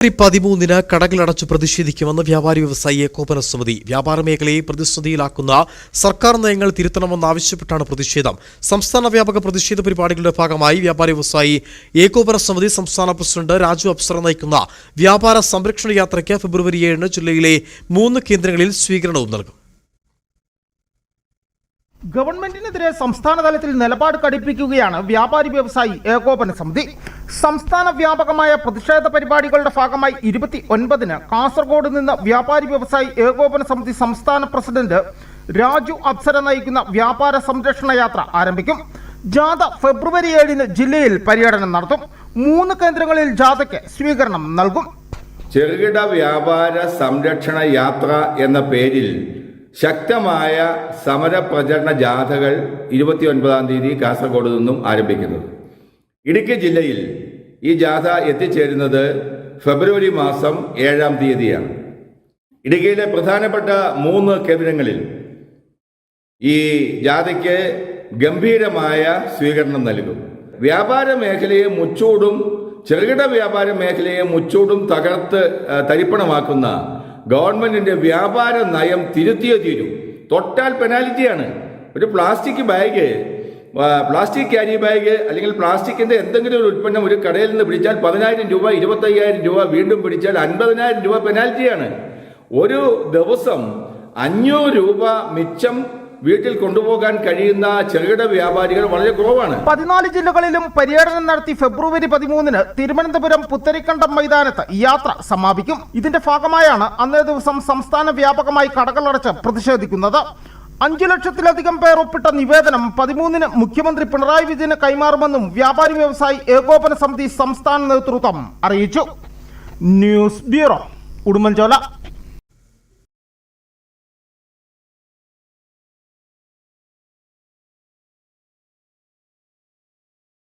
13 കടകളടച്ചു പ്രതിഷേധിക്കുമെന്ന് വ്യാപാരി വ്യവസായി ഏകോപന സമിതി. വ്യാപാര മേഖലയെ പ്രതിസന്ധിയിലാക്കുന്ന സർക്കാർ നയങ്ങൾ തിരുത്തണമെന്നാവശ്യപ്പെട്ടാണ് പ്രതിഷേധം. സംസ്ഥാന വ്യാപക പ്രതിഷേധ പരിപാടികളുടെ ഭാഗമായി വ്യാപാരി വ്യവസായി ഏകോപന സമിതി സംസ്ഥാന പ്രസിഡന്റ് രാജു അപ്സര നയിക്കുന്ന വ്യാപാര സംരക്ഷണ യാത്രയ്ക്ക് ഫെബ്രുവരി 7 ജില്ലയിലെ 3 കേന്ദ്രങ്ങളിൽ സ്വീകരണവും നൽകും. ഗവൺമെന്റിനെതിരെ സംസ്ഥാന തലത്തിൽ നിലപാട് കടുപ്പിക്കുകയാണ് വ്യാപാരി വ്യവസായി ഏകോപന സമിതി. സംസ്ഥാന വ്യാപകമായ പ്രതിഷേധ പരിപാടികളുടെ ഭാഗമായി 29-ന് കാസർഗോഡ് നിന്ന് വ്യാപാരി വ്യവസായി ഏകോപന സമിതി സംസ്ഥാന പ്രസിഡന്റ് രാജു അപ്സര നയിക്കുന്ന വ്യാപാര സംരക്ഷണ യാത്ര ആരംഭിക്കും. ജാഥ ഫെബ്രുവരി 7-ന് ജില്ലയിൽ പര്യടനം നടത്തും. 3 കേന്ദ്രങ്ങളിൽ ജാഥയ്ക്ക് സ്വീകരണം നൽകും. ചെറുകിട വ്യാപാര സംരക്ഷണ യാത്ര എന്ന പേരിൽ ശക്തമായ സമര പ്രചരണ ജാഥകൾ 29-ാം തീയതി കാസർഗോഡ് നിന്നും ആരംഭിക്കുന്നത്. ഇടുക്കി ജില്ലയിൽ ഈ ജാഥ എത്തിച്ചേരുന്നത് ഫെബ്രുവരി മാസം 7-ാം തീയതിയാണ്. ഇടുക്കിയിലെ പ്രധാനപ്പെട്ട 3 കേന്ദ്രങ്ങളിൽ ഈ ജാഥയ്ക്ക് ഗംഭീരമായ സ്വീകരണം നൽകും. വ്യാപാര മേഖലയെ മുച്ചൂടും ചെറുകിട വ്യാപാര മേഖലയെ മുച്ചൂടും തകർത്ത് തരിപ്പണമാക്കുന്ന ഗവൺമെന്റിന്റെ വ്യാപാര നയം തിരുത്തിയേ തീരൂ. തൊട്ടാൽ പെനാൽറ്റിയാണ്. ഒരു plastic bag, plastic carry bag അല്ലെങ്കിൽ പ്ലാസ്റ്റിക്കിന്റെ എന്തെങ്കിലും ഒരു ഉൽപ്പന്നം ഒരു കടയിൽ നിന്ന് പിടിച്ചാൽ 10,000 രൂപ, 25,000 രൂപ, വീണ്ടും പിടിച്ചാൽ 50,000 രൂപ പെനാൽറ്റിയാണ്. ഒരു ദിവസം 500 രൂപ മിച്ചം വീട്ടിൽ കൊണ്ടുപോകാൻ കഴിയുന്ന ചെറുകിട വ്യാപാരികൾ വളരെ കുറവാണ്. 14 ജില്ലകളിലും പര്യടനം നടത്തി ഫെബ്രുവരി 13-ന് തിരുവനന്തപുരം പുത്തരിക്കണ്ടം മൈതാനത്ത് യാത്ര സമാപിക്കും. ഇതിന്റെ ഭാഗമായാണ് അന്നേ ദിവസം സംസ്ഥാന വ്യാപകമായി കടകളടച്ച് പ്രതിഷേധിക്കുന്നത്. 5 ലക്ഷത്തിലധികം പേർ ഒപ്പിട്ട നിവേദനം 13-ന് മുഖ്യമന്ത്രി പിണറായി വിജയന് കൈമാറുമെന്നും വ്യാപാരി വ്യവസായി ഏകോപന സമിതി സംസ്ഥാന നേതൃത്വം അറിയിച്ചു. News bureau, Udumbanchola.